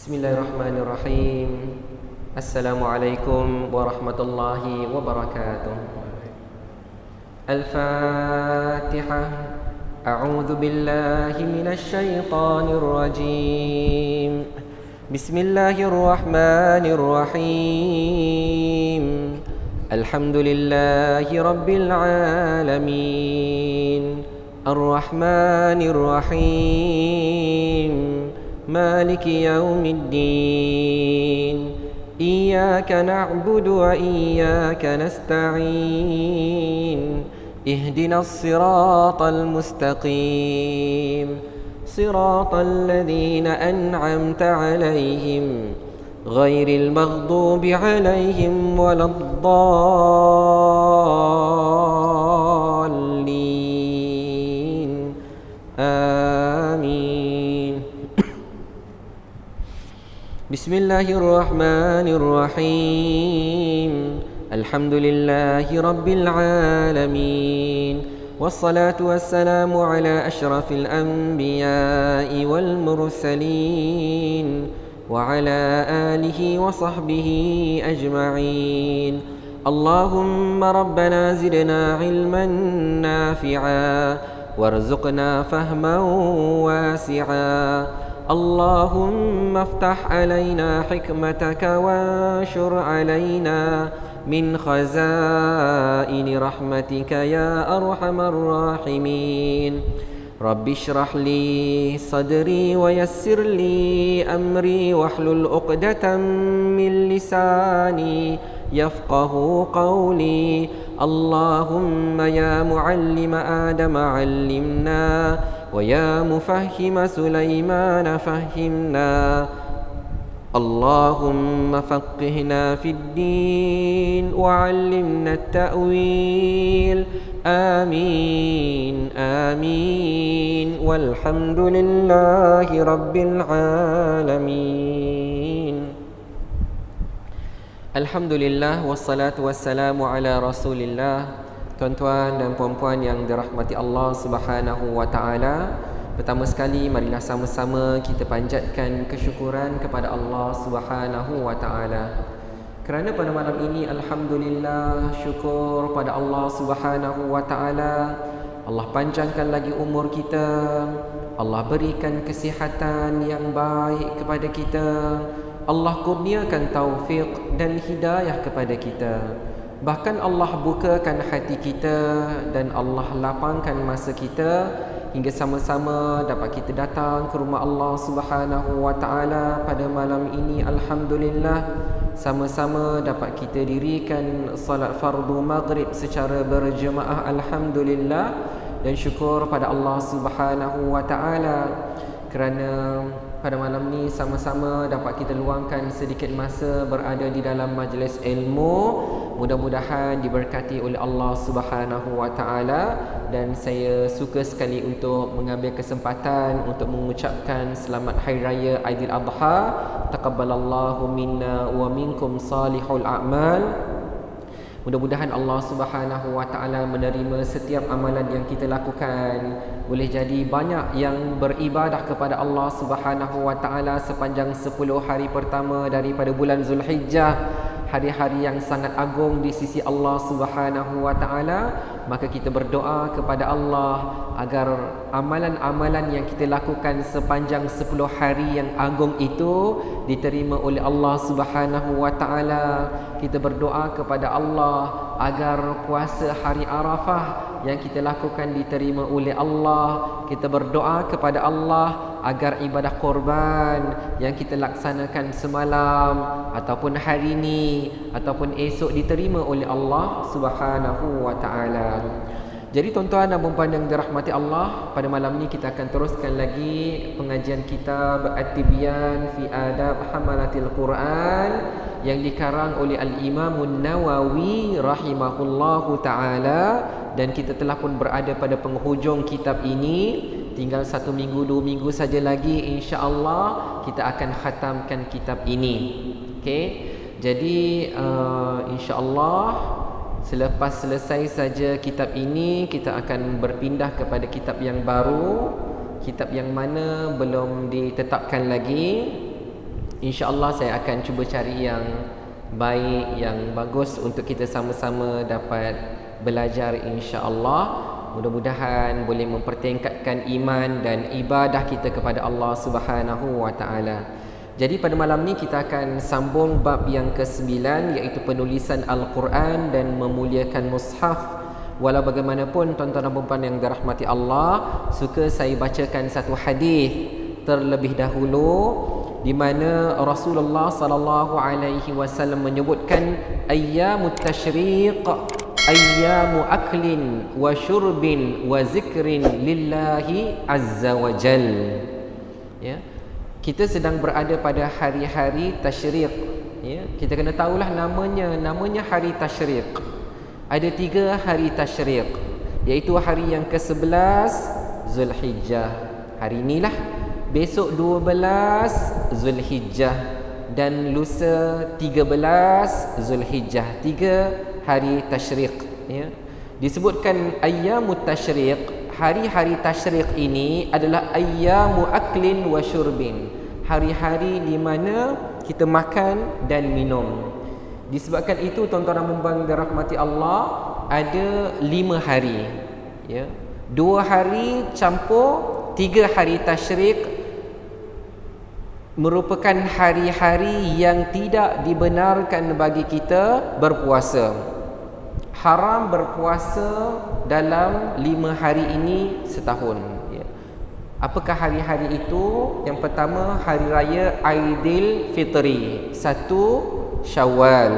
Bismillahirrahmanirrahim. Assalamualaikum warahmatullahi wabarakatuh. Al-Fatihah. A'udzu billahi minasy syaithanir rajim. Bismillahirrahmanirrahim. Alhamdulillahi rabbil alamin. Ar-Rahmanir Rahim. مالك يوم الدين إياك نعبد وإياك نستعين اهدنا الصراط المستقيم صراط الذين أنعمت عليهم غير المغضوب عليهم ولا الضالين آمين. Bismillahirrahmanirrahim. Alhamdulillahi rabbil alamin. Wassalatu wassalamu ala asyrafil anbiya'i wal mursalin wa ala alihi wa sahbihi ajma'in. Allahumma rabbana zidna ilman nafi'a warzuqna fahman wasi'a. اللهم افتح علينا حكمتك وانشر علينا من خزائن رحمتك يا أرحم الراحمين. رب اشرح لي صدري ويسر لي أمري واحلل عقدة من لساني يفقه قولي. اللهم يا معلم آدم علمنا ويا مفهم سليمان فهمنا. اللهم فقهنا في الدين وعلمنا التأويل. آمين آمين والحمد لله رب العالمين. Alhamdulillah wassalatu wassalamu ala Rasulillah. Tuan-tuan dan puan-puan yang dirahmati Allah Subhanahu wa taala, pertama sekali marilah sama-sama kita panjatkan kesyukuran kepada Allah Subhanahu wa taala. Kerana pada malam ini alhamdulillah, syukur pada Allah Subhanahu wa taala. Allah panjangkan lagi umur kita. Allah berikan kesihatan yang baik kepada kita. Allah kurniakan taufik dan hidayah kepada kita. Bahkan Allah bukakan hati kita dan Allah lapangkan masa kita hingga sama-sama dapat kita datang ke rumah Allah Subhanahu wa taala pada malam ini. Alhamdulillah, sama-sama dapat kita dirikan salat fardu maghrib secara berjemaah. Alhamdulillah, dan syukur pada Allah Subhanahu wa taala kerana pada malam ni sama-sama dapat kita luangkan sedikit masa berada di dalam majlis ilmu. Mudah-mudahan diberkati oleh Allah Subhanahu wa taala, dan saya suka sekali untuk mengambil kesempatan untuk mengucapkan selamat hari raya Aidiladha. Taqabbalallahu minna wa minkum salihul a'mal. Mudah-mudahan Allah Subhanahu wa taala menerima setiap amalan yang kita lakukan. Boleh jadi banyak yang beribadah kepada Allah Subhanahu wa taala sepanjang 10 hari pertama daripada bulan Zulhijjah, hari-hari yang sangat agung di sisi Allah Subhanahu wa taala. Maka kita berdoa kepada Allah agar amalan-amalan yang kita lakukan sepanjang 10 hari yang agung itu diterima oleh Allah Subhanahu wa taala. Kita berdoa kepada Allah agar puasa hari Arafah yang kita lakukan diterima oleh Allah. Kita berdoa kepada Allah agar ibadah korban yang kita laksanakan semalam ataupun hari ini ataupun esok diterima oleh Allah Subhanahu wa taala. Jadi tuan-tuan dan puan-puan yang dirahmati Allah, pada malam ini kita akan teruskan lagi pengajian kitab At-Tibyan fi Adab Hamalatil Quran yang dikarang oleh Al-Imam An-Nawawi rahimahullahu taala, dan kita telah pun berada pada penghujung kitab ini. Tinggal 1 minggu 2 minggu saja lagi, insya-Allah kita akan khatamkan kitab ini. Okey. Jadi insya-Allah selepas selesai saja kitab ini, kita akan berpindah kepada kitab yang baru, kitab yang mana belum ditetapkan lagi. InsyaAllah saya akan cuba cari yang baik, yang bagus untuk kita sama-sama dapat belajar insyaAllah. Mudah-mudahan boleh mempertingkatkan iman dan ibadah kita kepada Allah Subhanahu wa taala. Jadi pada malam ni kita akan sambung bab yang ke-9, iaitu penulisan Al-Quran dan memuliakan mushaf. Walau bagaimanapun tuan-tuan dan puan yang dirahmati Allah, suka saya bacakan satu hadis terlebih dahulu di mana Rasulullah sallallahu alaihi wasallam menyebutkan ayyamut tasyriq ayyamu aklin wa syurbin wa zikrin lillahi azza wa jal. Ya, kita sedang berada pada hari-hari tasyriq. Ya, kita kena tahulah namanya hari tasyriq. Ada 3 hari tasyriq, iaitu hari yang ke-11 Zulhijjah, hari inilah, besok 12 Zulhijjah, dan lusa 13 Zulhijjah. 3 hari tasyriq, ya. Disebutkan ayyamut tasyriq, hari-hari tasyriq ini adalah ayyamu aklin wa syurbin, hari-hari di mana kita makan dan minum. Disebabkan itu tuan-tuan dan puan dirahmati Allah, ada 5 hari, ya. 2 hari campur 3 hari tasyriq merupakan hari-hari yang tidak dibenarkan bagi kita berpuasa. Haram berpuasa dalam 5 hari ini setahun, ya. Apakah hari-hari itu? Yang pertama, hari raya Aidil Fitri, 1 Syawal.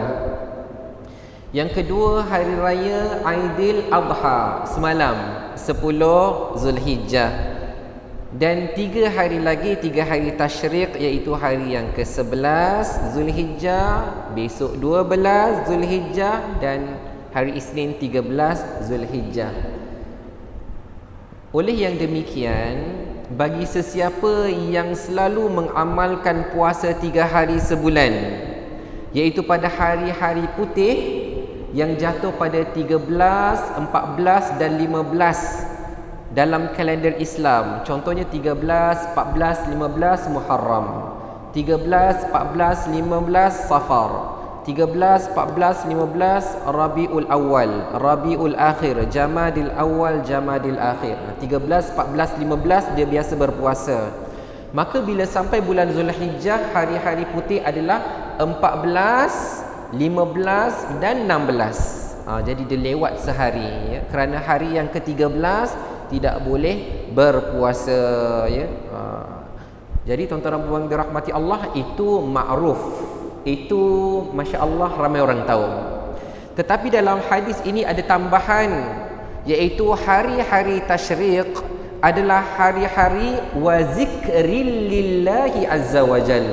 Yang kedua, hari raya Aidil Adha, semalam 10 Zulhijjah. Dan 3 hari lagi, 3 hari tasyriq, iaitu hari yang ke-11 Zulhijjah, besok 12 Zulhijjah, dan hari Isnin 13 Zulhijjah. Oleh yang demikian, bagi sesiapa yang selalu mengamalkan puasa 3 hari sebulan, iaitu pada hari-hari putih yang jatuh pada 13, 14 dan 15 dalam kalender Islam. Contohnya 13, 14, 15 Muharram, 13, 14, 15 Safar, 13, 14, 15 Rabiul Awal, Rabiul Akhir, Jamadil Awal, Jamadil Akhir. 13, 14, 15 dia biasa berpuasa. Maka bila sampai bulan Zulhijjah, hari-hari putih adalah 14, 15 dan 16. Jadi dia lewat sehari, ya. Kerana hari yang ke-13 tidak boleh berpuasa, ya. Jadi tuan-tuan dan puan dirahmati Allah, itu ma'ruf, itu masya-Allah ramai orang tahu. Tetapi dalam hadis ini ada tambahan, iaitu hari-hari tasyriq adalah hari-hari wa zikril lillahi azza wa jal.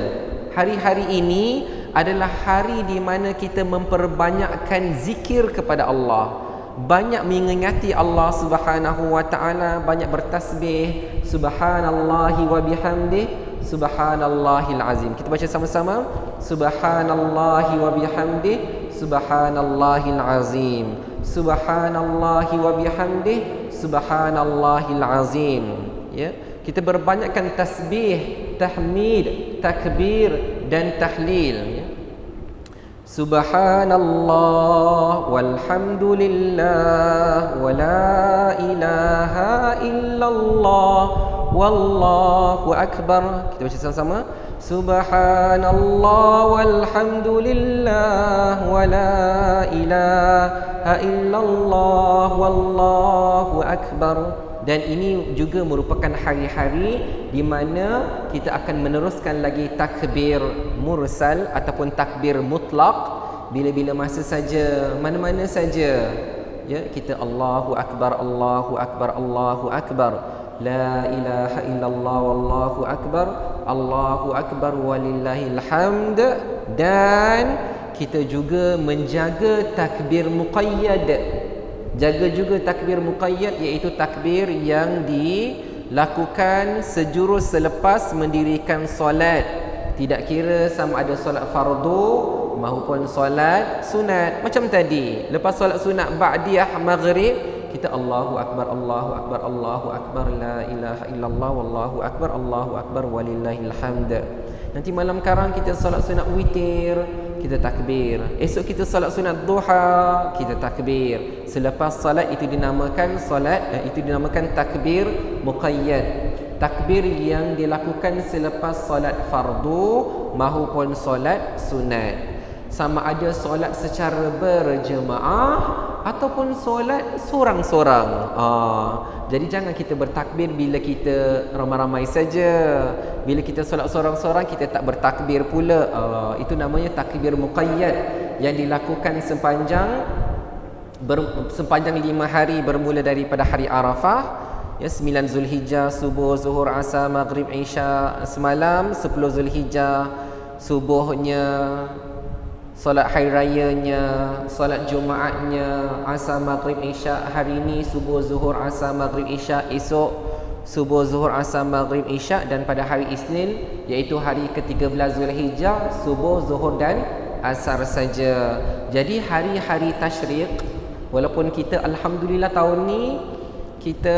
Hari-hari ini adalah hari di mana kita memperbanyakkan zikir kepada Allah, banyak mengingati Allah Subhanahu wa taala, banyak bertasbih subhanallahi wa bihamdih, subhanallahil azim. Kita baca sama-sama, subhanallahi wa bihamdih, subhanallahil azim, subhanallahi wa bihamdih, subhanallahil azim. Ya, kita berbanyakkan tasbih, tahmid, takbir dan tahlil, ya. Subhanallah walhamdulillah wa la ilaha illallah wallahu akbar. Kita baca sama-sama, subhanallah walhamdulillah wa la ilaha illallah wallahu akbar. Dan ini juga merupakan hari-hari di mana kita akan meneruskan lagi takbir mursal ataupun takbir mutlak bila-bila masa saja, mana-mana saja, ya, kita Allahu akbar, Allahu akbar, Allahu akbar, la ilaha illallah wallahu akbar, Allahu akbar walillahil hamd. Dan kita juga menjaga takbir muqayyad. Jaga juga takbir muqayyad, iaitu takbir yang dilakukan sejurus selepas mendirikan solat. Tidak kira sama ada solat fardu maupun solat sunat. Macam tadi, lepas solat sunat ba'diyah maghrib, kita Allahu akbar, Allahu akbar, Allahu akbar, la ilaha illallah wallahu akbar, Allahu akbar walillahil hamd. Nanti malam karang kita solat sunat witir, kita takbir. Esok kita solat sunat duha, kita takbir. Selepas solat itu dinamakan takbir muqayyad. Takbir yang dilakukan selepas solat fardu maupun solat sunat. Sama ada solat secara berjemaah ataupun solat sorang-sorang. Jadi jangan kita bertakbir bila kita ramai-ramai saja. Bila kita solat sorang-sorang, kita tak bertakbir pula. Itu namanya takbir muqayyad yang dilakukan sepanjang 5 hari bermula daripada hari Arafah. 9 Zulhijjah, subuh, zuhur, asar, maghrib, isya. Semalam 10 Zulhijjah, subuhnya, solat hari rayanya, solat Jumaatnya, asar, maghrib, isya. Hari ini subuh, zuhur, asar, maghrib, isya. Esok subuh, zuhur, asar, maghrib, isya. Dan pada hari Isnin, iaitu hari ke-13 Zulhijjah, subuh, zuhur dan asar saja. Jadi hari-hari tasyrik, walaupun kita alhamdulillah tahun ni kita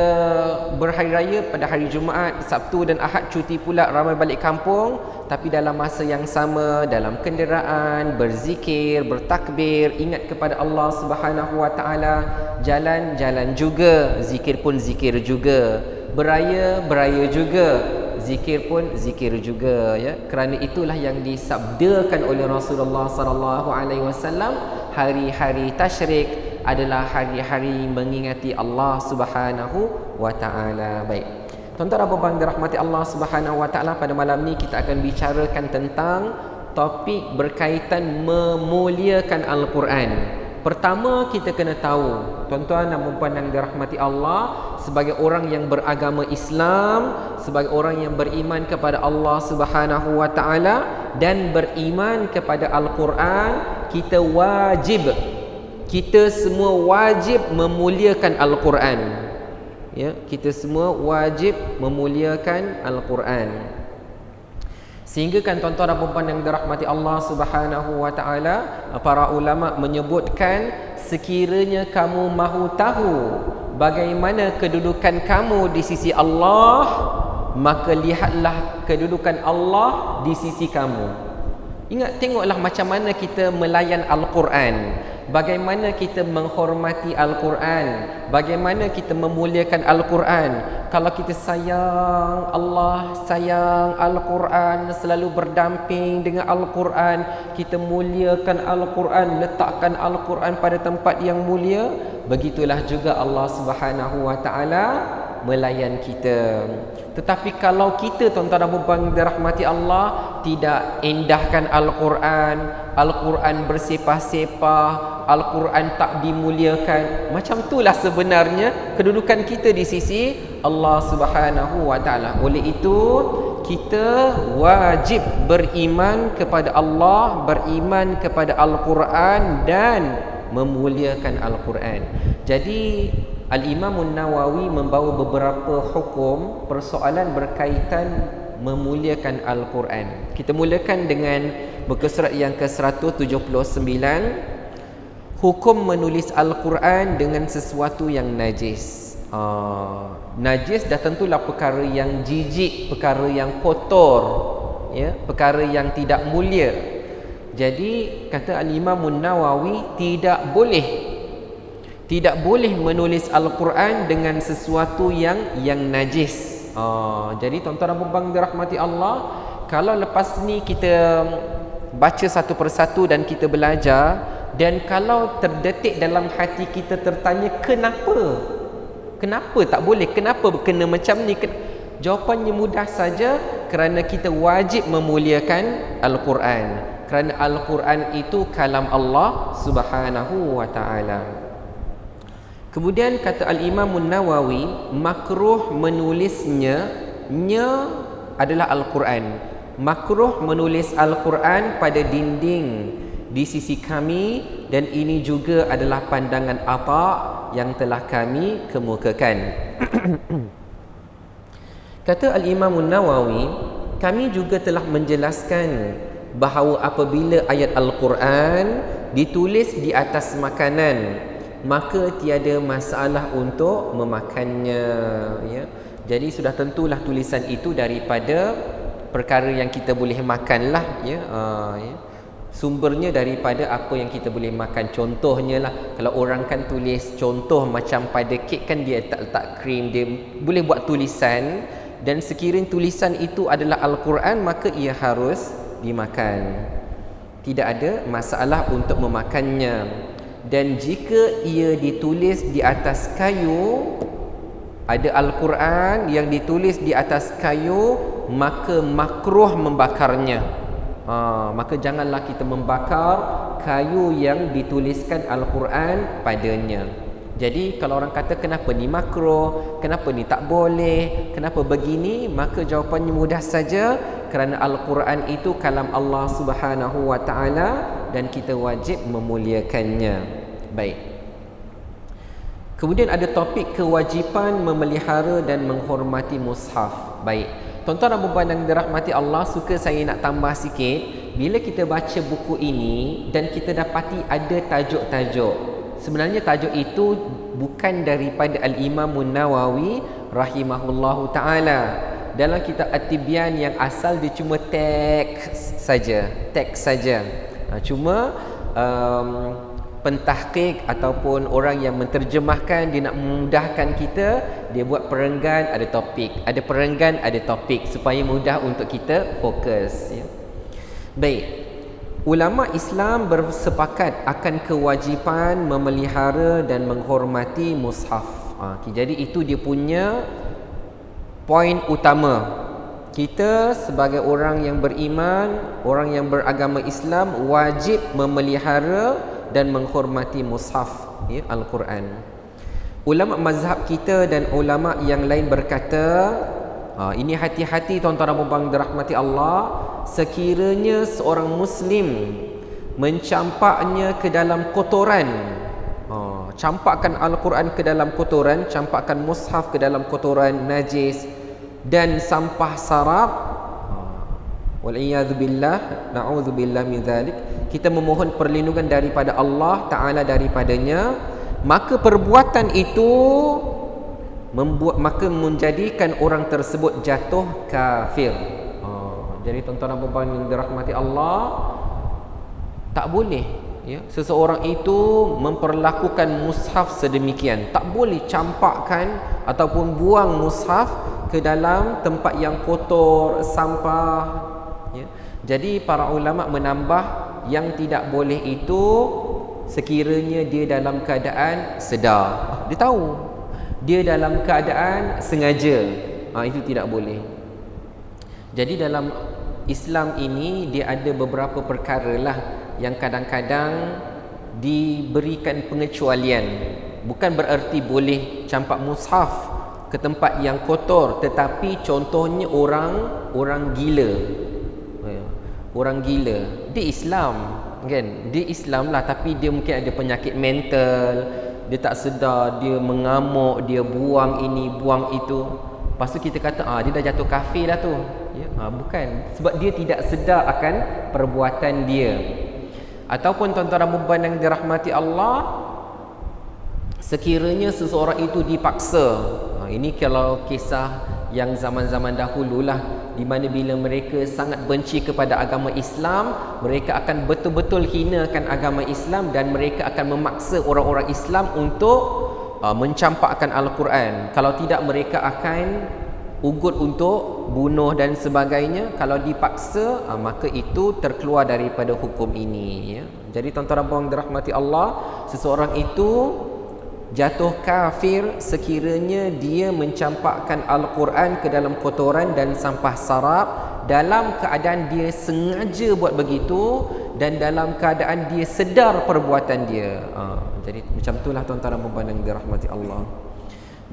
berhari raya pada hari Jumaat, Sabtu dan Ahad cuti pula, ramai balik kampung, tapi dalam masa yang sama dalam kenderaan berzikir, bertakbir, ingat kepada Allah Subhanahu wa taala, jalan-jalan juga, zikir pun zikir juga, beraya juga, zikir pun zikir juga, ya. Kerana itulah yang disabdakan oleh Rasulullah sallallahu alaihi wasallam, hari-hari tasyrik adalah hari-hari mengingati Allah Subhanahu wa taala. Baik. Tuan-tuan dan puan-puan dirahmati Allah Subhanahu wa taala, pada malam ni kita akan bicarakan tentang topik berkaitan memuliakan Al-Quran. Pertama kita kena tahu, tuan-tuan dan puan-puan yang dirahmati Allah, sebagai orang yang beragama Islam, sebagai orang yang beriman kepada Allah Subhanahu wa taala dan beriman kepada Al-Quran, kita semua wajib memuliakan Al-Quran. Ya, kita semua wajib memuliakan Al-Quran. Sehingga kan tuan-tuan dan puan-puan yang dirahmati Allah Subhanahu wa taala, para ulama menyebutkan, sekiranya kamu mahu tahu bagaimana kedudukan kamu di sisi Allah, maka lihatlah kedudukan Allah di sisi kamu. Ingat, tengoklah macam mana kita melayan Al-Quran, bagaimana kita menghormati Al-Quran, bagaimana kita memuliakan Al-Quran. Kalau kita sayang Allah, sayang Al-Quran, selalu berdamping dengan Al-Quran, kita muliakan Al-Quran, letakkan Al-Quran pada tempat yang mulia, begitulah juga Allah Subhanahu wa taala melayan kita. Tetapi kalau kita, tuan-tuan dan puan-puan dirahmati Allah, tidak endahkan Al-Quran, Al-Quran bersepah-sepah, Al-Quran tak dimuliakan, macam itulah sebenarnya kedudukan kita di sisi Allah Subhanahu wa taala. Oleh itu, kita wajib beriman kepada Allah, beriman kepada Al-Quran dan memuliakan Al-Quran. Jadi Al-Imam Nawawi membawa beberapa hukum persoalan berkaitan memuliakan Al-Quran. Kita mulakan dengan buku surat yang ke-179, hukum menulis Al-Quran dengan sesuatu yang najis. Najis dah tentulah perkara yang jijik, perkara yang kotor, ya, perkara yang tidak mulia. Jadi kata Al-Imam Nawawi, tidak boleh menulis Al-Quran dengan sesuatu yang najis. Jadi tuan-tuan dan puan-puan dirahmati Allah, kalau lepas ni kita baca satu persatu dan kita belajar, dan kalau terdetik dalam hati kita tertanya, kenapa tak boleh, kenapa kena macam ni, jawapannya mudah saja, kerana kita wajib memuliakan Al-Quran, kerana Al-Quran itu kalam Allah Subhanahu wa taala. Kemudian kata Al-Imam Nawawi, makruh menulisnya adalah Al-Quran. Makruh menulis Al-Quran pada dinding di sisi kami, dan ini juga adalah pandangan Atha yang telah kami kemukakan. Kata Al-Imam Nawawi, kami juga telah menjelaskan bahawa apabila ayat Al-Quran ditulis di atas makanan, maka tiada masalah untuk memakannya, ya. Jadi sudah tentulah tulisan itu daripada perkara yang kita boleh makan lah, ya. Sumbernya daripada apa yang kita boleh makan. Contohnya lah, kalau orang kan tulis contoh macam pada kek kan dia letak krim, dia boleh buat tulisan, dan sekiranya tulisan itu adalah Al-Quran, maka ia harus dimakan. Tidak ada masalah untuk memakannya. Dan jika ia ditulis di atas kayu, ada Al-Quran yang ditulis di atas kayu, maka makruh membakarnya. Maka janganlah kita membakar kayu yang dituliskan Al-Quran padanya. Jadi kalau orang kata kenapa ni makruh, kenapa ni tak boleh, kenapa begini, maka jawapannya mudah saja, kerana Al-Quran itu kalam Allah Subhanahu wa taala dan kita wajib memuliakannya. Baik. Kemudian ada topik kewajipan memelihara dan menghormati mushaf. Baik. Tuan-tuan dan puan yang dirahmati Allah, suka saya nak tambah sikit, bila kita baca buku ini dan kita dapati ada tajuk-tajuk. Sebenarnya tajuk itu bukan daripada Al-Imam Nawawi rahimahullahu taala. Dalam kitab At-Tibyan yang asal dia cuma teks saja. Cuma pentahqiq ataupun orang yang menterjemahkan, dia nak memudahkan kita, dia buat perenggan ada topik, ada perenggan ada topik, supaya mudah untuk kita fokus, ya. Baik. Ulama Islam bersepakat akan kewajipan memelihara dan menghormati mushaf. Jadi itu dia punya poin utama. Kita sebagai orang yang beriman, orang yang beragama Islam, wajib memelihara dan menghormati mushaf, ya, Al-Quran. Ulama mazhab kita dan ulama yang lain berkata, ini hati-hati tuan-tuan dan puan dirahmati Allah, sekiranya seorang Muslim mencampaknya ke dalam kotoran, campakkan Al-Quran ke dalam kotoran, campakkan mushaf ke dalam kotoran najis dan sampah sarap, wal'iyadzubillah, na'udzubillah min dzalik, kita memohon perlindungan daripada Allah Ta'ala daripadanya, maka perbuatan itu maka menjadikan orang tersebut jatuh kafir. Jadi tuan-tuan dan puan yang dirahmati Allah, tak boleh, ya, seseorang itu memperlakukan mushaf sedemikian. Tak boleh campakkan ataupun buang mushaf ke dalam tempat yang kotor, sampah, ya. Jadi para ulama menambah, yang tidak boleh itu sekiranya dia dalam keadaan sedar, dia tahu dia dalam keadaan sengaja, itu tidak boleh. Jadi dalam Islam ini dia ada beberapa perkara lah yang kadang-kadang diberikan pengecualian. Bukan bererti boleh campak mushaf ke tempat yang kotor, tetapi contohnya orang gila. Orang gila di Islam, kan? Di Islam lah, tapi dia mungkin ada penyakit mental, dia tak sedar, dia mengamuk, dia buang ini, buang itu. Lepas tu kita kata, dia dah jatuh kafir dah tu, ya? Bukan, sebab dia tidak sedar akan perbuatan dia. Ataupun tuan-tuan dan puan yang dirahmati Allah, sekiranya seseorang itu dipaksa, ini kalau kisah yang zaman-zaman dahululah, di mana bila mereka sangat benci kepada agama Islam, mereka akan betul-betul hinakan agama Islam dan mereka akan memaksa orang-orang Islam untuk mencampakkan Al-Quran. Kalau tidak, mereka akan ugut untuk bunuh dan sebagainya. Kalau dipaksa, maka itu terkeluar daripada hukum ini, ya. Jadi tuan-tuan dan puan dirahmati Allah, seseorang itu jatuh kafir sekiranya dia mencampakkan Al-Quran ke dalam kotoran dan sampah sarap dalam keadaan dia sengaja buat begitu dan dalam keadaan dia sedar perbuatan dia. Jadi macam itulah tuan-tuan dan puan yang dirahmati Allah.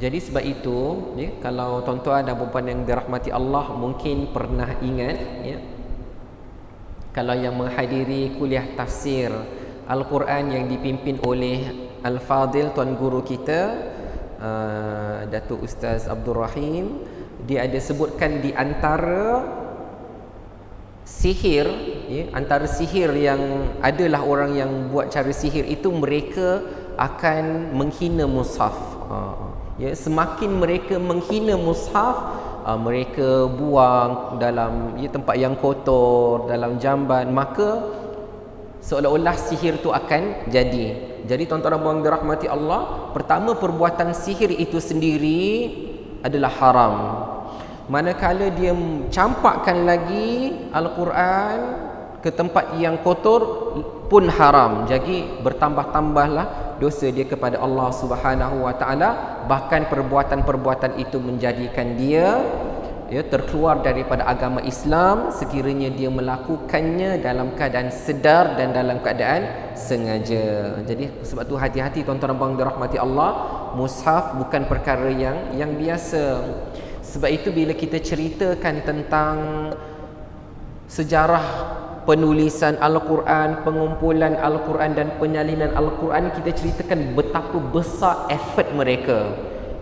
Jadi sebab itu, ya, kalau tuan-tuan dan puan yang dirahmati Allah mungkin pernah ingat, ya, kalau yang menghadiri kuliah tafsir Al-Quran yang dipimpin oleh Al-Fadil, tuan guru kita, Datuk Ustaz Abdul Rahim, dia ada sebutkan di antara sihir, ya, antara sihir yang adalah orang yang buat cara sihir itu mereka akan menghina mushaf. Ya, semakin mereka menghina mushaf, mereka buang dalam tempat yang kotor, dalam jamban, maka seolah-olah sihir tu akan jadi. Jadi tuan-tuan dan puan dirahmati Allah, pertama perbuatan sihir itu sendiri adalah haram. Manakala dia campakkan lagi Al-Quran ke tempat yang kotor pun haram. Jadi bertambah-tambahlah dosa dia kepada Allah Subhanahu wa taala, bahkan perbuatan-perbuatan itu menjadikan dia terkeluar daripada agama Islam sekiranya dia melakukannya dalam keadaan sedar dan dalam keadaan sengaja. Jadi sebab tu hati-hati tuan-tuan dan puan dirahmati Allah, mushaf bukan perkara yang biasa. Sebab itu bila kita ceritakan tentang sejarah penulisan Al-Quran, pengumpulan Al-Quran dan penyalinan Al-Quran, kita ceritakan betapa besar effort mereka.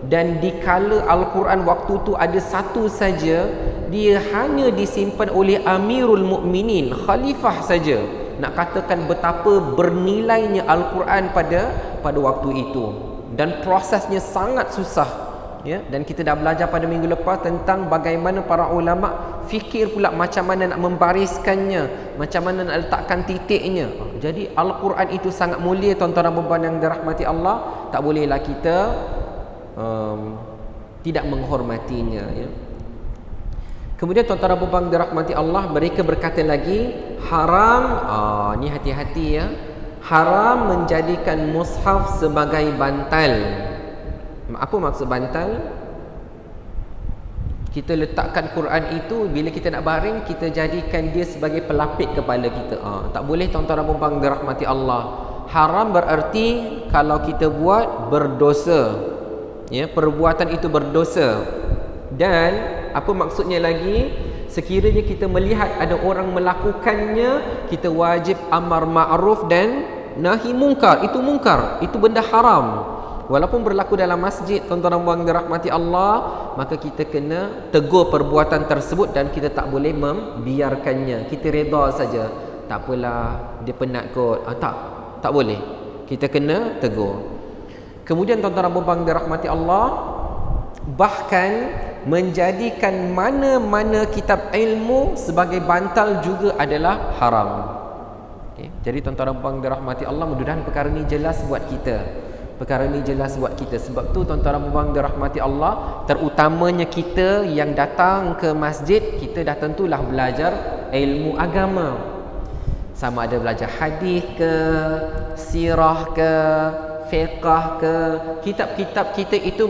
Dan dikala Al-Quran waktu tu ada satu saja, dia hanya disimpan oleh Amirul Mukminin, khalifah saja. Nak katakan betapa bernilainya Al-Quran pada waktu itu. Dan prosesnya sangat susah. Ya, dan kita dah belajar pada minggu lepas tentang bagaimana para ulama fikir pula macam mana nak membariskannya, macam mana nak letakkan titiknya. Jadi Al-Quran itu sangat mulia tuan-tuan dan puan yang dirahmati Allah. Tak bolehlah kita tidak menghormatinya, ya. Kemudian tuan-tuan dan puan dirahmati Allah, mereka berkata lagi haram, ni hati-hati ya, haram menjadikan mushaf sebagai bantal. Apa maksud bantal? Kita letakkan Quran itu, bila kita nak baring, kita jadikan dia sebagai pelapik kepala kita. Tak boleh tuan-tuan dan puan dirahmati Allah. Haram berarti kalau kita buat berdosa. Ya, perbuatan itu berdosa. Dan apa maksudnya lagi? Sekiranya kita melihat ada orang melakukannya, kita wajib amar ma'ruf dan nahi mungkar. Itu mungkar, itu benda haram. Walaupun berlaku dalam masjid tuan-tuan dan puan dirahmati Allah, maka kita kena tegur perbuatan tersebut dan kita tak boleh membiarkannya. Kita reda saja. Tak apalah, dia penat kot. Tak boleh. Kita kena tegur. Kemudian tuan-tuan dan puan dirahmati Allah, bahkan menjadikan mana-mana kitab ilmu sebagai bantal juga adalah haram. Okay. Jadi tuan-tuan dan puan dirahmati Allah, mudah-mudahan perkara ini jelas buat kita. Perkara ini jelas buat kita. Sebab tu tuan-tuan dan puan dirahmati Allah, terutamanya kita yang datang ke masjid, kita dah tentulah belajar ilmu agama. Sama ada belajar hadis ke, sirah ke, fiqh ke, kitab-kitab kita itu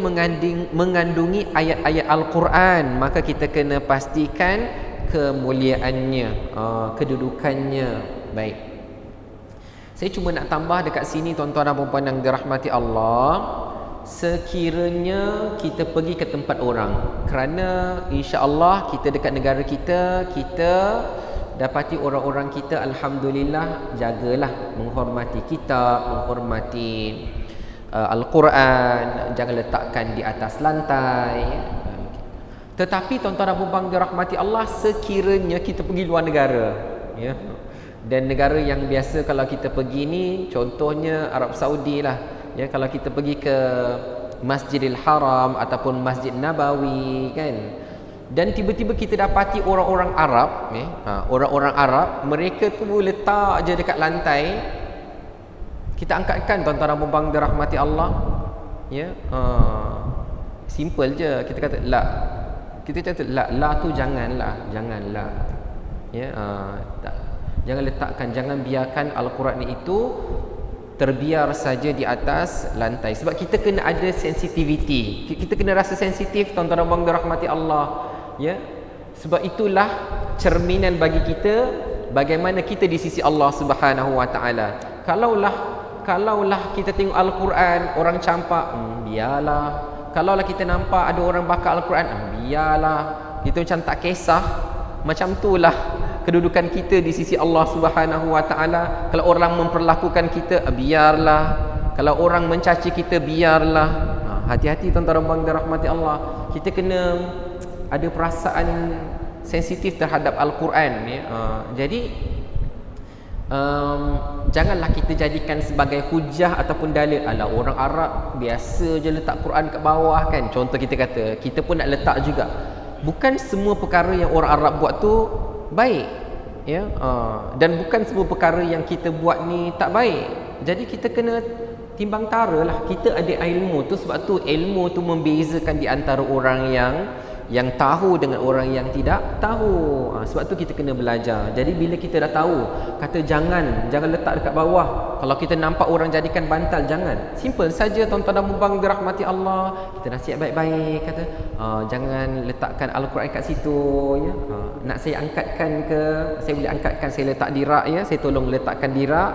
mengandungi ayat-ayat Al-Quran, maka kita kena pastikan kemuliaannya, kedudukannya. Baik. Saya cuma nak tambah dekat sini tuan-tuan dan puan yang dirahmati Allah, sekiranya kita pergi ke tempat orang, kerana insya-Allah kita dekat negara kita, kita dapati orang-orang kita alhamdulillah jagalah menghormati kitab, menghormati Al-Quran, jangan letakkan di atas lantai. Tetapi tuan-tuan dan puan dirahmati Allah, sekiranya kita pergi luar negara, ya. Dan negara yang biasa kalau kita pergi ni, contohnya Arab Saudi lah, ya. Kalau kita pergi ke Masjidil Haram ataupun Masjid Nabawi, kan, dan tiba-tiba kita dapati orang-orang Arab, orang-orang Arab, mereka tu letak je dekat lantai, kita angkatkan tuan-tuan dan puan dirahmati Allah, ya. Simple je, kita kata la, kita kata la tu janganlah, ya. Tak, jangan letakkan, jangan biarkan Al-Quran itu terbiar saja di atas lantai. Sebab kita kena ada sensitivity, kita kena rasa sensitif tuan-tuan dan puan dirahmati Allah, ya. Sebab itulah cerminan bagi kita bagaimana kita di sisi Allah Subhanahu wa taala. Kalaulah kita tengok Al-Quran orang campak, biarlah. Kalaulah kita nampak ada orang bakar Al-Quran, biarlah. Kita macam tak kisah. Macam itulah kedudukan kita di sisi Allah Subhanahu wa taala. Kalau orang memperlakukan kita, biarlah. Kalau orang mencaci kita, biarlah. Hati-hati tuan-tuan dan puan dirahmati Allah. Kita kena ada perasaan sensitif terhadap Al-Quran, ya. Jadi janganlah kita jadikan sebagai hujah ataupun dalil. Alah, orang Arab biasa je letak Quran kat bawah, kan. Contoh kita kata, kita pun nak letak juga. bukan semua perkara yang orang Arab buat tu baik, ya. Dan bukan semua perkara yang kita buat ni tak baik. Jadi kita kena timbang tara lah. Kita ada ilmu tu, sebab tu ilmu tu membezakan di antara orang yang tahu dengan orang yang tidak tahu. Sebab tu kita kena belajar. Jadi bila kita dah tahu, kata jangan letak dekat bawah. Kalau kita nampak orang jadikan bantal, jangan. Simple saja, tuan-tuan dan puan dirahmati Allah. Kita nasihat baik-baik, kata jangan letakkan Al-Quran kat situ, ya. Nak saya angkatkan ke, saya boleh angkatkan, saya letak di rak, ya. Saya tolong letakkan di rak.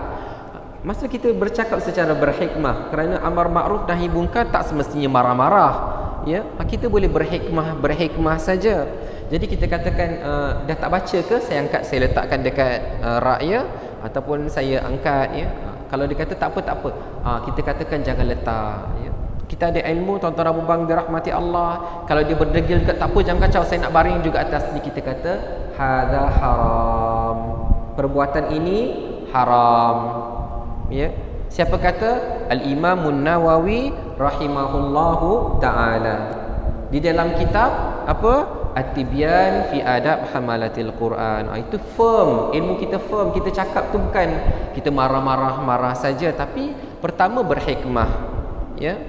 Masa kita bercakap secara berhikmah, kerana amar ma'ruf nahi munkar tak semestinya marah-marah, ya. Kita boleh berhikmah saja. Jadi kita katakan dah tak baca ke, saya angkat, saya letakkan dekat rak, ya, ataupun saya angkat, ya. Kalau dia kata tak apa, kita katakan jangan letak, ya. Kita ada ilmu, tuan-tuan dan puan dirahmati Allah. Kalau dia berdegil dekat, tak apa, jangan kacau, saya nak baring juga atas ni. Kita kata hadza haram, perbuatan ini haram, ya. Siapa kata? Al-Imam Nawawi rahimahullahu ta'ala. Di dalam kitab apa? At-Tibyan fi Adab Hamalatil Quran. Itu firm, ilmu kita firm. Kita cakap tu bukan kita marah saja, tapi pertama berhikmah, ya.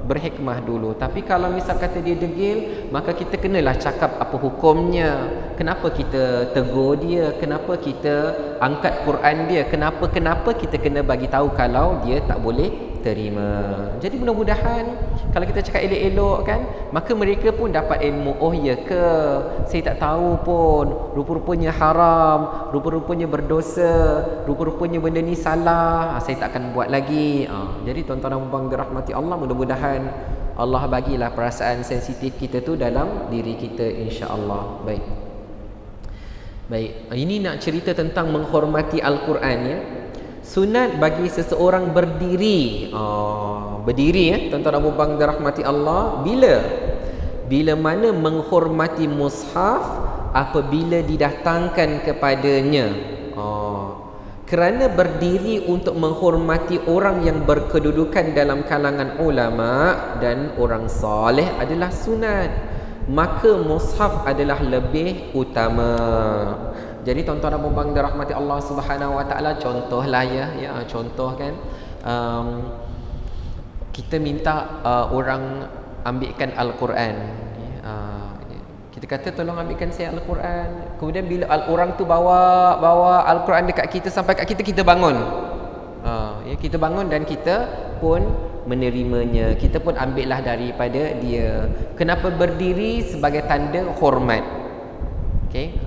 Berhikmah dulu. Tapi kalau misal kata dia degil, maka kita kenalah cakap apa hukumnya. Kenapa kita tegur dia, kenapa kita angkat Quran dia, kenapa kita kena bagi tahu kalau dia tak boleh terima. Jadi mudah-mudahan kalau kita cakap elok-elok kan, maka mereka pun dapat ilmu. Oh ya ke, saya tak tahu pun, rupa-rupanya haram, rupa-rupanya berdosa, rupa-rupanya benda ni salah, saya tak akan buat lagi. Jadi tuan-tuan dan puan dirahmati Allah, mudah-mudahan Allah bagilah perasaan sensitif kita tu dalam diri kita, insya-Allah. Baik, ini nak cerita tentang menghormati Al-Quran, ya. Sunat bagi seseorang berdiri, berdiri, ya, tuan-tuan dan puan dirahmati Allah, bila mana menghormati mushaf apabila didatangkan kepadanya. Kerana berdiri untuk menghormati orang yang berkedudukan dalam kalangan ulama dan orang soleh adalah sunat, maka mushaf adalah lebih utama. Jadi tuan-tuan dan puan dirahmati Allah Subhanahu wa taala, contohlah, ya, contoh kan, kita minta orang ambilkan Al-Quran, kita kata tolong ambilkan saya Al-Quran. Kemudian bila orang tu bawa Al-Quran dekat kita, sampai kat kita, kita bangun, ya, kita bangun dan kita pun menerimanya, kita pun ambillah daripada dia. Kenapa berdiri? Sebagai tanda hormat. Okey.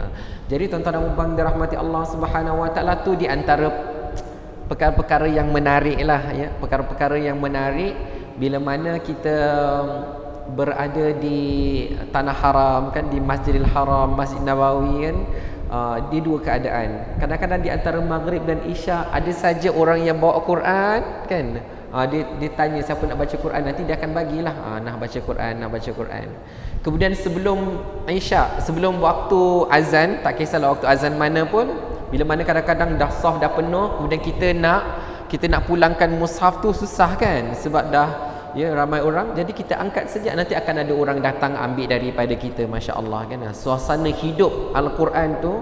Jadi tuan-tuan dan puan dirahmati Allah Subhanahu wa taala, tu di antara perkara-perkara yang menarik lah, ya, perkara-perkara yang menarik bila mana kita berada di tanah haram kan, di Masjidil Haram, Masjid Nabawi kan. Di dua keadaan. Kadang-kadang di antara maghrib dan isyak ada saja orang yang bawa Quran kan. Dia tanya siapa nak baca Quran, nanti dia akan bagilah, nak baca Quran. Kemudian sebelum isyak, sebelum waktu azan, tak kisahlah waktu azan mana pun, bila mana kadang-kadang dah saf dah penuh, kemudian kita nak pulangkan mushaf tu susah kan, sebab dah, ya, ramai orang. Jadi kita angkat saja, nanti akan ada orang datang ambil daripada kita, masya-Allah kan. Suasana hidup Al-Quran tu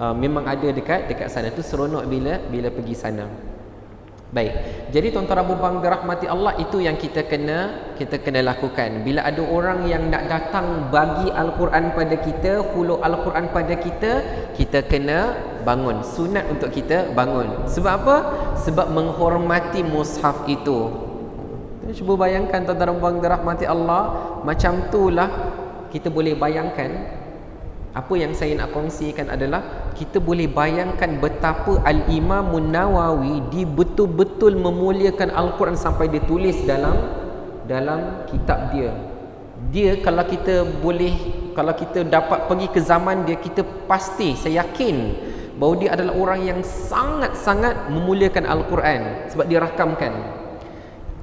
memang ada dekat sana tu, seronok bila pergi sana. Baik. Jadi tuan-tuan dan puan dirahmati Allah, itu yang kita kena lakukan. Bila ada orang yang nak datang bagi Al-Quran pada kita, hulur Al-Quran pada kita kena bangun. Sunat untuk kita bangun. Sebab apa? Sebab menghormati mushaf itu. Cuba bayangkan tuan-tuan dan puan dirahmati Allah, macam itulah kita boleh bayangkan. Apa yang saya nak kongsikan adalah kita boleh bayangkan betapa Al-Imam Nawawi dia betul-betul memuliakan Al-Quran sampai dia tulis dalam kitab dia. Dia kalau kita dapat pergi ke zaman dia, kita pasti, saya yakin bahawa dia adalah orang yang sangat-sangat memuliakan Al-Quran sebab dia rakamkan.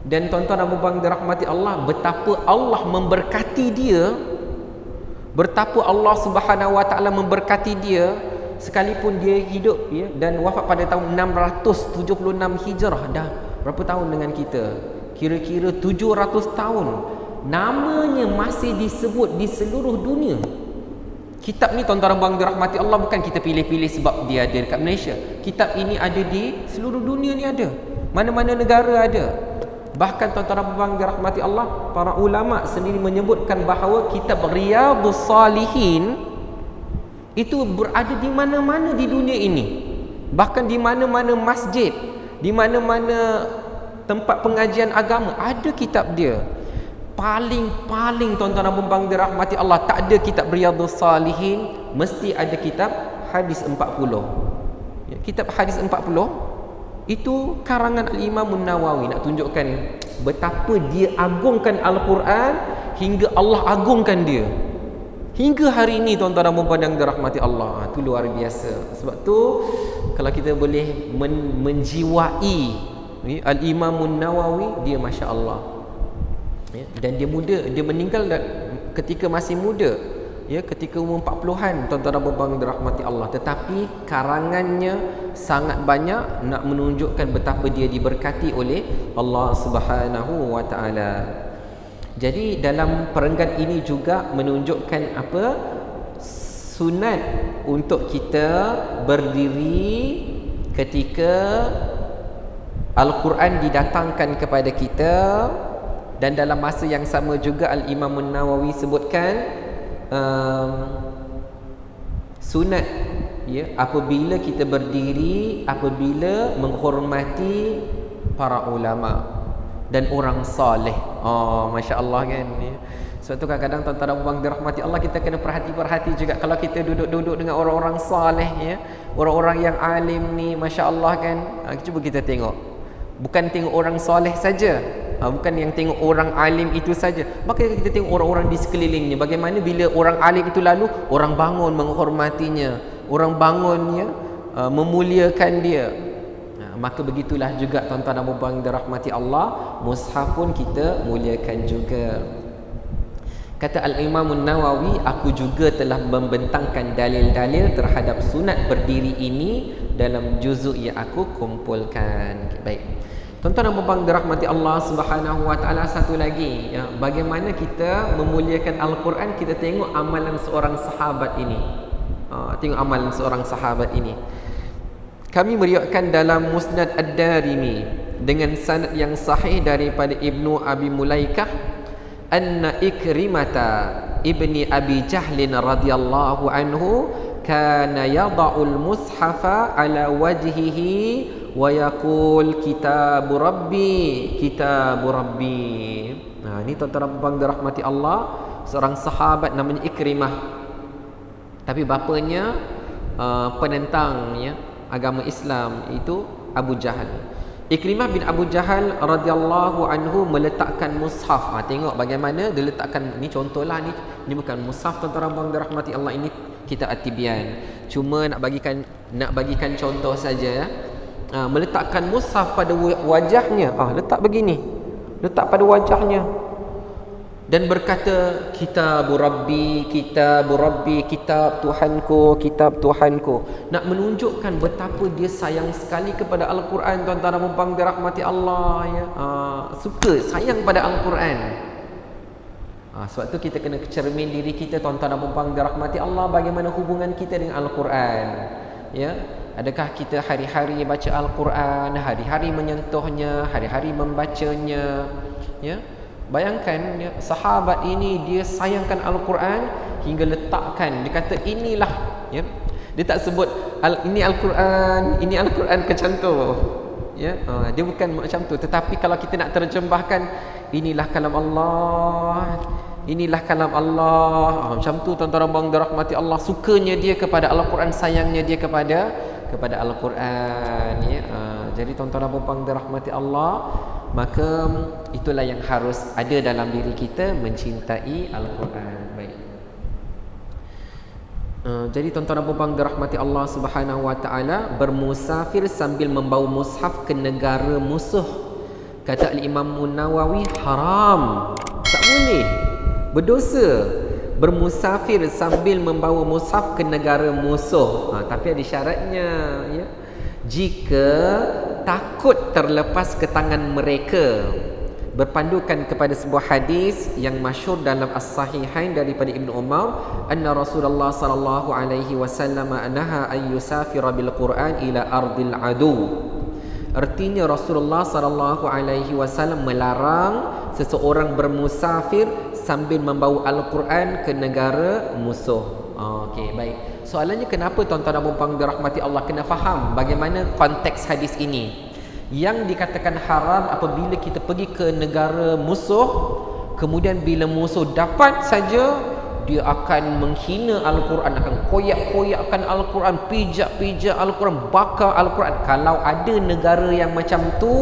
Dan tuan-tuan dan puan dirahmati Allah, betapa Allah memberkati dia, betapa Allah Subhanahu wa taala memberkati dia, sekalipun dia hidup, ya, dan wafat pada tahun 676 Hijrah. Dah berapa tahun dengan kita? Kira-kira 700 tahun. namanya masih disebut di seluruh dunia. Kitab ni tuan-tuan dan puan dirahmati Allah, bukan kita pilih-pilih sebab dia ada dekat Malaysia. Kitab ini ada di seluruh dunia ni ada. Mana-mana negara ada. Bahkan tuan-tuan dan puan dirahmati Allah, para ulama sendiri menyebutkan bahawa kitab Riyadhus Salihin itu berada di mana-mana di dunia ini. Bahkan di mana-mana masjid, di mana-mana tempat pengajian agama ada kitab dia. Paling tuan-tuan dan puan dirahmati Allah, tak ada kitab Riyadhus Salihin, mesti ada kitab Hadis 40. Ya, kitab Hadis 40 itu karangan Al-Imam An-Nawawi, nak tunjukkan betapa dia agungkan Al-Quran hingga Allah agungkan dia. Hingga hari ini tuan-tuan dan puan yang dirahmati Allah, itu luar biasa. Sebab tu kalau kita boleh menjiwai Al-Imam An-Nawawi, dia masya-Allah. Ya, dan dia muda, dia meninggal ketika masih muda, ya, ketika umur 40-an tuan-tuan dan puan dirahmati Allah, tetapi karangannya sangat banyak nak menunjukkan betapa dia diberkati oleh Allah Subhanahu wa taala. Jadi dalam perenggan ini juga menunjukkan apa? Sunat untuk kita berdiri ketika Al-Quran didatangkan kepada kita. Dan dalam masa yang sama juga Al-Imam An-Nawawi sebutkan sunat, ya, apabila kita berdiri, apabila menghormati para ulama dan orang saleh. Masya-Allah kan, ya. Sebab tu kadang-kadang tuan-tuan dan puan dirahmati Allah, kita kena perhati juga kalau kita duduk-duduk dengan orang-orang saleh, ya, orang-orang yang alim ni, masya-Allah kan. Cuba kita tengok, bukan tengok orang saleh saja, bukan yang tengok orang alim itu saja, maka kita tengok orang-orang di sekelilingnya. Bagaimana bila orang alim itu lalu, orang bangun menghormatinya, orang bangunnya memuliakan dia. Maka begitulah juga tuan-tuan dan puan dirahmati Allah, mushaf pun kita muliakan juga. Kata Al-Imam An-Nawawi, aku juga telah membentangkan dalil-dalil terhadap sunat berdiri ini dalam juzuk yang aku kumpulkan. Baik, tuan-tuan dan puan dirahmati Allah Subhanahu wa taala, satu lagi, ya, bagaimana kita memuliakan Al-Quran. Kita tengok amalan seorang sahabat ini. Tengok amalan seorang sahabat ini. Kami meriwayatkan dalam Musnad Ad-Darimi dengan sanad yang sahih daripada Ibnu Abi Mulaikah, anna Ikrimata ibni Abi Jahlin radhiyallahu anhu kana yada'ul mushafa ala wajhihi wa yaqul kitabu rabbi, kitabu rabbi. Ini tuan-tuan dan puan dirahmati Allah, seorang sahabat namanya Ikrimah, tapi bapanya penentang, ya, agama Islam, itu Abu Jahal. Ikrimah bin Abu Jahal radhiyallahu anhu meletakkan mushaf. Tengok bagaimana dia letakkan. Ni contohlah, ni bukan mushaf tuan-tuan dan puan dirahmati Allah, ini kitab At-Tibyan. Cuma nak bagikan contoh saja, ya. Meletakkan mushaf pada wajahnya, letak begini, letak pada wajahnya, dan berkata kitabu rabbi, kitabu rabbi, kitab Tuhanku, kitab Tuhanku. Nak menunjukkan betapa dia sayang sekali kepada Al-Quran, tuan-tuan dan puan dirahmati Allah, ya. Suka, sayang pada Al-Quran. Sebab tu kita kena cermin diri kita, tuan-tuan dan puan dirahmati Allah, bagaimana hubungan kita dengan Al-Quran, ya. Adakah kita hari-hari baca Al-Quran, hari-hari menyentuhnya, hari-hari membacanya, ya. Bayangkan, ya, sahabat ini dia sayangkan Al-Quran hingga letakkan, dia kata inilah, ya. Dia tak sebut ini Al-Quran, ini Al-Quran macam tu, ya. Dia bukan macam tu. Tetapi kalau kita nak terjemahkan, inilah kalam Allah, inilah kalam Allah, macam tu tuan-tuan dan puan dirahmati Allah. Sukanya dia kepada Al-Quran, sayangnya dia kepada Al-Quran, ya. Jadi tuan-tuan dan puan dirahmati Allah, maka itulah yang harus ada dalam diri kita, mencintai Al-Quran. Baik. Jadi tuan-tuan dan puan dirahmati Allah Subhanahu wa taala, bermusafir sambil membawa mushaf ke negara musuh, kata Al-Imam An-Nawawi, haram, tak boleh, berdosa bermusafir sambil membawa mushaf ke negara musuh. Tapi ada syaratnya, ya. Jika takut terlepas ke tangan mereka, berpandukan kepada sebuah hadis yang masyhur dalam As-Sahihain daripada Ibnu Umar, anna Rasulullah sallallahu alaihi wasallam naha an yusafira bil Quran ila ardil adu. Artinya Rasulullah sallallahu alaihi wasallam melarang seseorang bermusafir sambil membawa Al-Quran ke negara musuh. Okey, baik. Soalannya, kenapa tuan-tuan dan puan-puan dirahmati Allah kena faham bagaimana konteks hadis ini? Yang dikatakan haram apabila kita pergi ke negara musuh, kemudian bila musuh dapat saja, dia akan menghina Al-Quran, akan koyak-koyakkan Al-Quran, pijak-pijak Al-Quran, bakar Al-Quran. Kalau ada negara yang macam tu,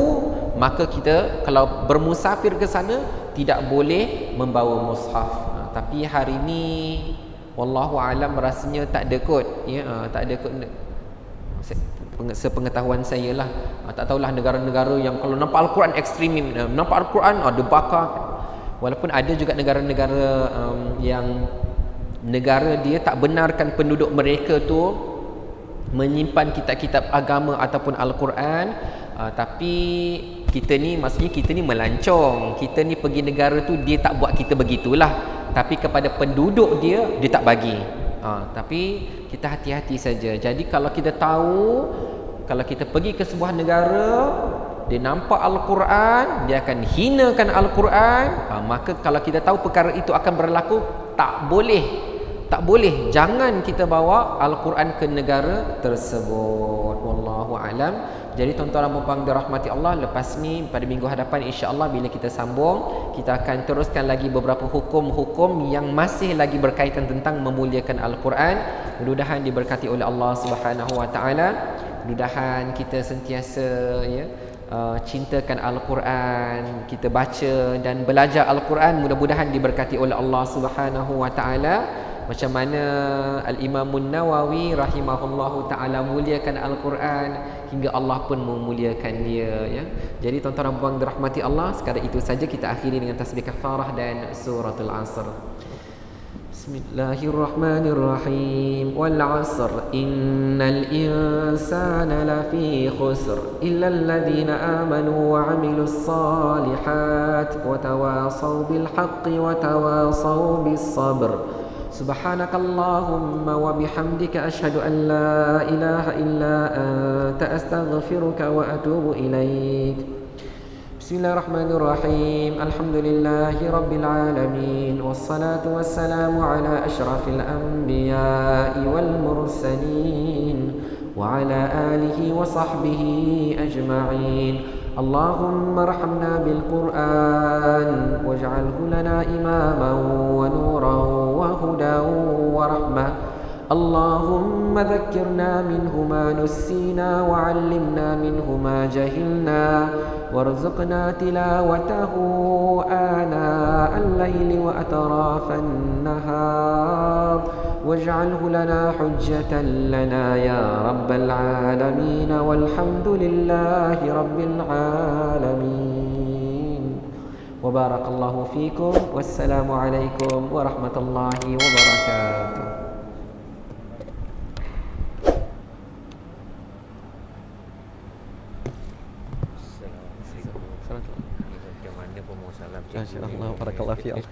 maka kita kalau bermusafir ke sana tidak boleh membawa mushaf. Tapi hari ini wallahu alam rasanya tak ada kot, ya, tak ada kot. Sepengetahuan saya lah, tak tahulah negara-negara yang kalau nampak Al-Quran ekstrim, nampak Al-Quran ada bakar. Walaupun ada juga negara-negara yang negara dia tak benarkan penduduk mereka tu menyimpan kitab-kitab agama ataupun Al-Quran, tapi kita ni, maksudnya kita ni melancong, kita ni pergi negara tu dia tak buat kita begitulah, tapi kepada penduduk dia tak bagi. Tapi kita hati-hati saja. Jadi kalau kita tahu, kalau kita pergi ke sebuah negara, dia nampak Al-Quran, dia akan hinakan Al-Quran, maka kalau kita tahu perkara itu akan berlaku, tak boleh, jangan kita bawa Al-Quran ke negara tersebut. Wallahu alam. Jadi tuan-tuan dan puan-puan dirahmati Allah, lepas ni pada minggu hadapan insya-Allah bila kita sambung, kita akan teruskan lagi beberapa hukum-hukum yang masih lagi berkaitan tentang memuliakan Al-Quran. Mudah-mudahan diberkati oleh Allah Subhanahu wa taala. Mudah-mudahan kita sentiasa cintakan Al-Quran, kita baca dan belajar Al-Quran, mudah-mudahan diberkati oleh Allah Subhanahu wa taala. Macam mana Al-Imam Nawawi rahimahullahu taala muliakan Al-Quran hingga Allah pun memuliakan dia, ya. Jadi tuan-tuan dan puan dirahmati Allah, sekadar itu saja kita akhiri dengan tasbih kafarah dan suratul Asr. Bismillahirrahmanirrahim. Wal 'asr innal insana lafi khusr illa alladhina amanu wa 'amilus salihat wa tawasaw bil haqqi wa tawasaw bis sabr. Subhanakallahumma wa bihamdika asyhadu an la ilaha illa anta astaghfiruka wa atubu ilaik. Bismillahirrahmanirrahim. Alhamdulillahi rabbil alamin, wassalatu wassalamu ala asyrafil anbiya'i wal mursalin wa ala alihi wa sahbihi ajma'in. اللهم ارحمنا بالقرآن واجعله لنا إماما ونورا وهدى ورحمة. اللهم ذكرنا منه ما نسينا وعلمنا منه ما جهلنا وارزقنا تلاوته آناء الليل وأطراف النهار واجعله لنا حجة لنا يا رب العالمين والحمد لله رب العالمين. وبارك الله فيكم والسلام عليكم ورحمة الله وبركاته. Masya Allah, barakallahu fiik.